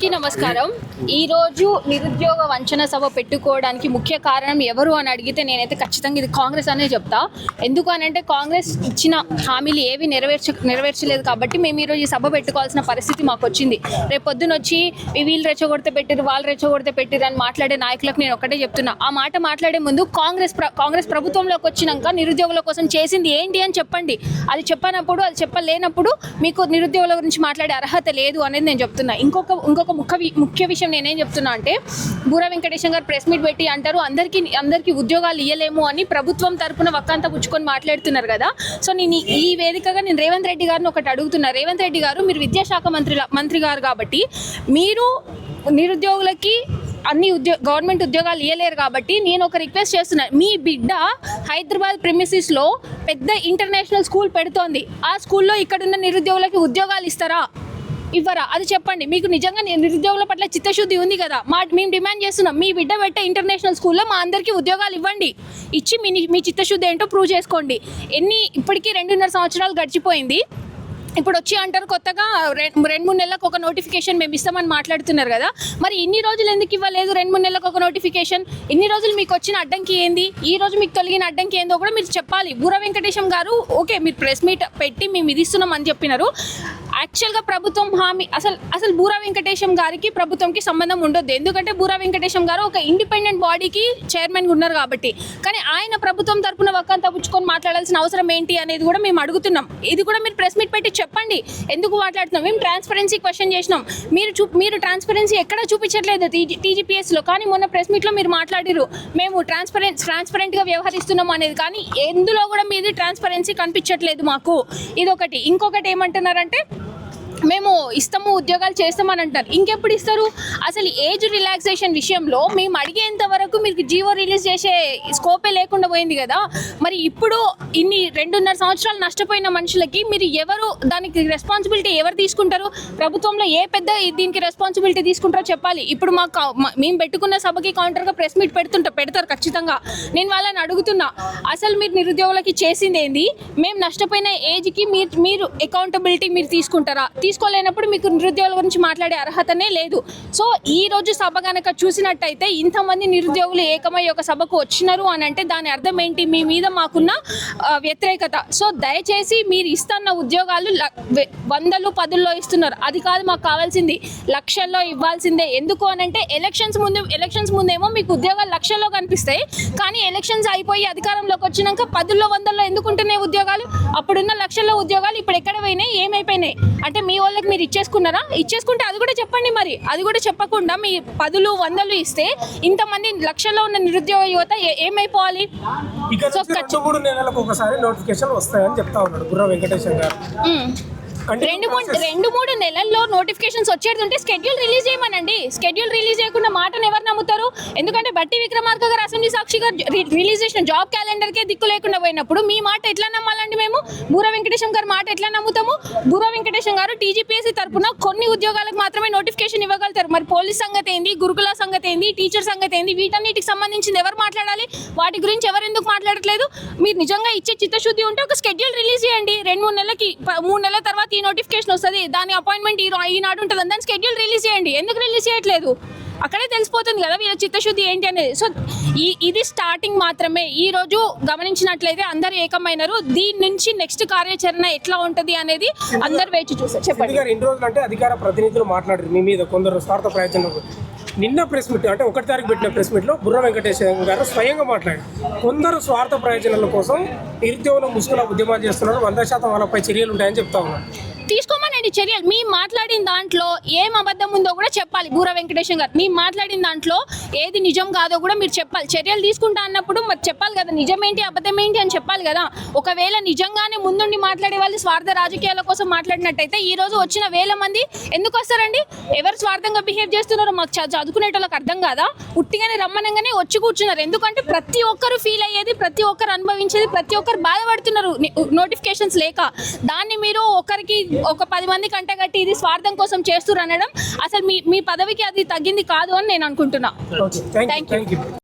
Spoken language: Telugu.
అందరికీ నమస్కారం. ఈ రోజు నిరుద్యోగ వంచన సభ పెట్టుకోవడానికి ముఖ్య కారణం ఎవరు అని అడిగితే ఖచ్చితంగా ఇది కాంగ్రెస్ అనే చెప్తా. ఎందుకు అనంటే కాంగ్రెస్ ఇచ్చిన హామీలు ఏవి నెరవేర్చలేదు కాబట్టి మేము ఈరోజు ఈ సభ పెట్టుకోవాల్సిన పరిస్థితి మాకు వచ్చింది. రేపు పొద్దున వచ్చి వీళ్ళు రెచ్చగొడితే పెట్టిరు, వాళ్ళు రెచ్చగొడితే పెట్టిరు అని మాట్లాడే నాయకులకు నేను ఒకటే చెప్తున్నా, ఆ మాట మాట్లాడే ముందు కాంగ్రెస్ ప్రభుత్వంలోకి వచ్చినాక నిరుద్యోగుల కోసం చేసింది ఏంటి అని చెప్పండి. అది చెప్పలేనప్పుడు మీకు నిరుద్యోగుల గురించి మాట్లాడే అర్హత లేదు అనేది నేను చెప్తున్నా. ఇంకొక ముఖ్య విషయం నేనేం చెప్తున్నా అంటే, బూర వెంకటేశం గారు ప్రెస్ మీట్ పెట్టి అంటారు అందరికీ ఉద్యోగాలు ఇవ్వలేము అని ప్రభుత్వం తరపున వక్కంతా పుచ్చుకొని మాట్లాడుతున్నారు కదా. సో నేను ఈ వేదికగా నేను రేవంత్ రెడ్డి గారిని ఒకటి అడుగుతున్నా. రేవంత్ రెడ్డి గారు, మీరు విద్యాశాఖ మంత్రి గారు కాబట్టి మీరు నిరుద్యోగులకి అన్ని గవర్నమెంట్ ఉద్యోగాలు ఇవ్వలేరు కాబట్టి నేను ఒక రిక్వెస్ట్ చేస్తున్నా. మీ బిడ్డ హైదరాబాద్ ప్రిమిసెస్లో పెద్ద ఇంటర్నేషనల్ స్కూల్ పెడుతోంది. ఆ స్కూల్లో ఇక్కడున్న నిరుద్యోగులకి ఉద్యోగాలు ఇస్తారా, ఇవ్వరా? అది చెప్పండి. మీకు నిజంగా నిరుద్యోగుల పట్ల చిత్తశుద్ధి ఉంది కదా. మేము డిమాండ్ చేస్తున్నాం, మీ బిడ్డ పెట్టే ఇంటర్నేషనల్ స్కూల్లో మా అందరికీ ఉద్యోగాలు ఇవ్వండి. ఇచ్చి మీ చిత్తశుద్ధి ఏంటో ప్రూవ్ చేసుకోండి. ఇప్పటికీ 2.5 సంవత్సరాలు గడిచిపోయింది. ఇప్పుడు వచ్చి అంటారు కొత్తగా 2-3 నెలలకు ఒక నోటిఫికేషన్ మేము ఇస్తామని మాట్లాడుతున్నారు కదా. మరి ఇన్ని రోజులు ఎందుకు ఇవ్వలేదు 2-3 నెలలకు ఒక నోటిఫికేషన్? ఇన్ని రోజులు మీకు వచ్చిన అడ్డంకి ఏంది, ఈ రోజు మీకు తొలగిన అడ్డంకి ఏందో కూడా మీరు చెప్పాలి. బూర వెంకటేశం గారు ఓకే, మీరు ప్రెస్ మీట్ పెట్టి మేము ఇది ఇస్తున్నాం అని చెప్పినారు. యాక్చువల్గా ప్రభుత్వం హామీ అసలు బూర వెంకటేశం గారికి ప్రభుత్వంకి సంబంధం ఉండొద్దు. ఎందుకంటే బూర వెంకటేశం గారు ఒక ఇండిపెండెంట్ బాడీకి చైర్మన్గా ఉన్నారు కాబట్టి. కానీ ఆయన ప్రభుత్వం తరపున వక్కంతా పుచ్చుకొని మాట్లాడాల్సిన అవసరం ఏంటి అనేది కూడా మేము అడుగుతున్నాం. ఇది కూడా మీరు ప్రెస్ మీట్ పెట్టి చెప్పండి, ఎందుకు మాట్లాడుతున్నాం. మేము ట్రాన్స్పరెన్సీ క్వశ్చన్ చేసినాం, మీరు ట్రాన్స్పరెన్సీ ఎక్కడ చూపించట్లేదు టీజీపీఎస్లో. కానీ మొన్న ప్రెస్ మీట్లో మీరు మాట్లాడిరు మేము ట్రాన్స్పరెంట్గా వ్యవహరిస్తున్నాం అనేది, కానీ ఎందులో కూడా మీది ట్రాన్స్పరెన్సీ కనిపించట్లేదు మాకు. ఇదొకటి. ఇంకొకటి ఏమంటున్నారంటే, మేము ఇస్తాము, ఉద్యోగాలు చేస్తామని అంటారు. ఇంకెప్పుడు ఇస్తారు? అసలు ఏజ్ రిలాక్సేషన్ విషయంలో మేము అడిగేంత వరకు మీకు జీవో రిలీజ్ చేసే స్కోపే లేకుండా పోయింది కదా. మరి ఇప్పుడు ఇన్ని 2.5 సంవత్సరాలు నష్టపోయిన మనుషులకి మీరు దానికి రెస్పాన్సిబిలిటీ ఎవరు తీసుకుంటారు? ప్రభుత్వంలో ఏ పెద్ద దీనికి రెస్పాన్సిబిలిటీ తీసుకుంటారో చెప్పాలి. ఇప్పుడు మేము పెట్టుకున్న సభకి కౌంటర్గా ప్రెస్ మీట్ పెడతారు ఖచ్చితంగా. నేను వాళ్ళని అడుగుతున్నా, అసలు మీరు నిరుద్యోగులకి చేసింది ఏంది? మేము నష్టపోయిన ఏజ్కి మీరు అకౌంటబిలిటీ మీరు తీసుకుంటారా? తీసుకోలేనప్పుడు మీకు నిరుద్యోగుల గురించి మాట్లాడే అర్హతనే లేదు. సో ఈ రోజు సభ కనుక చూసినట్టయితే ఇంతమంది నిరుద్యోగులు ఏకమై ఒక సభకు వచ్చినారు అని అంటే దాని అర్థం ఏంటి? మీ మీద మాకున్న వ్యతిరేకత. సో దయచేసి మీరు ఇస్తున్న ఉద్యోగాలు 100, 10లో ఇస్తున్నారు, అది కాదు మాకు కావాల్సింది. లక్షల్లో ఇవ్వాల్సిందే. ఎందుకు అని అంటే ఎలక్షన్స్ ముందేమో మీకు ఉద్యోగాలు లక్షల్లో కనిపిస్తాయి, కానీ ఎలక్షన్స్ అయిపోయి అధికారంలోకి వచ్చినాక 10లో, 100లో ఎందుకుంటున్నాయి ఉద్యోగాలు? అప్పుడున్న లక్షల్లో ఉద్యోగాలు ఇప్పుడు ఎక్కడ పోయినాయి, ఏమైపోయినాయి? అంటే మీ వాళ్ళకి మీరు ఇచ్చేసుకున్నారా? ఇచ్చేసుకుంటే అది కూడా చెప్పండి. మరి అది కూడా చెప్పకుండా మీ 10, 100 ఇస్తే ఇంతమంది లక్షల్లో ఉన్న నిరుద్యోగ యువత ఏమైపోవాలి? సో 3 నెలలకు ఒకసారి నోటిఫికేషన్ వస్తాయని చెప్తా ఉన్నాడు బుర్ర వెంకటేశం గారు. 2-3 నెలల్లో నోటిఫికేషన్స్ వచ్చేది ఉంటే స్కెడ్యూల్ రిలీజ్ చేయమనండి. స్కెడ్యూల్ రిలీజ్ చేయకుండా మాటను ఎవరు నమ్ముతారు? ఎందుకంటే బట్టి విక్రమార్క గారు అసెంబ్లీ సాక్షిగా రిలీజ్ చేసిన జాబ్ క్యాలెండర్కే దిక్కు లేకుండా పోయినప్పుడు మీ మాట ఎట్లా నమ్మాలండి? మేము బూర వెంకటేశం గారు మాట ఎట్లా నమ్ముతాము? బూర వెంకటేశం గారు టీజీపీఎస్సీ తరపున కొన్ని ఉద్యోగాలకు మాత్రమే నోటిఫికేషన్ ఇవ్వగలుగుతారు. మరి పోలీస్ సంగతి ఏంది, గురుకుల సంగతి ఏంది, టీచర్ సంగతి ఏంది? వీటన్నిటికి సంబంధించింది ఎవరు మాట్లాడాలి? వాటి గురించి ఎవరు ఎందుకు మాట్లాడట్లేదు? మీరు నిజంగా ఇచ్చే చిత్తశుద్ధి ఉంటే ఒక స్కెడ్యూల్ రిలీజ్ చేయండి. 2-3 నెలలకి, 3 నెలల తర్వాత ఈ నోటిఫికేషన్ వస్తుంది, దాని అపాయింట్మెంట్ ఈనాడు ఉంటుంది, దాని స్కెడ్యూల్ రిలీజ్ చేయండి. ఎందుకు రిలీజ్ చేయట్లేదు? అక్కడే తెలిసిపోతుంది కదా వీళ్ళ చిత్తశుద్ధి ఏంటి అనేది. సో ఇది స్టార్టింగ్ మాత్రమే. ఈ రోజు గమనించినట్లయితే అందరూ ఏకమైనారు. దీని నుంచి నెక్స్ట్ కార్యాచరణ ఎట్లా ఉంటది అనేది అందరు వేచి చూసారు. చెప్పండి. ఎన్ని రోజులు అంటే అధికార ప్రతినిధులు మాట్లాడారు మీ మీద కొందరు స్వార్థ ప్రయోజనం. నిన్న ప్రెస్ మీట్ అంటే 1 తారీఖు పెట్టిన ప్రెస్ మీట్లో బుర్ర వెంకటేశం గారు స్వయంగా మాట్లాడారు. కొందరు స్వార్థ ప్రయోజనాల కోసం నిరుద్యోగుల ముసుగుల ఉద్యమాలు చేస్తున్నారు, 100% వాళ్ళపై చర్యలు ఉంటాయని చెప్తా ఉన్నారు. తీసుకోమనండి చర్యలు. మీ మాట్లాడిన దాంట్లో ఏం అబద్ధం ఉందో కూడా చెప్పాలి. బూర వెంకటేశం గారు మీ మాట్లాడిన దాంట్లో ఏది నిజం కాదో కూడా మీరు చెప్పాలి. చర్యలు తీసుకుంటా అన్నప్పుడు మరి చెప్పాలి కదా, నిజం ఏంటి అబద్ధం ఏంటి అని చెప్పాలి కదా. ఒకవేళ నిజంగానే ముందుండి మాట్లాడే వాళ్ళు స్వార్థ రాజకీయాల కోసం మాట్లాడినట్టయితే ఈ రోజు వచ్చిన 1000 మంది ఎందుకు వస్తారండి? ఎవరు స్వార్థంగా బిహేవ్ చేస్తున్నారో మాకు చదువుకునేటోళ్ళకి అర్థం కాదా? ఉట్టిగానే రమ్మనంగానే వచ్చి కూర్చున్నారు. ఎందుకంటే ప్రతి ఒక్కరు ఫీల్ అయ్యేది, ప్రతి ఒక్కరు అనుభవించేది, ప్రతి ఒక్కరు బాధపడుతున్నారు నోటిఫికేషన్స్ లేక. దాన్ని మీరు ఒక 10 మంది కంటగట్టి ఇది స్వార్థం కోసం చేస్తున్నారు అనడం అసలు మీ పదవికి అది తగ్గింది కాదు అని నేను అనుకుంటున్నా. Thank you.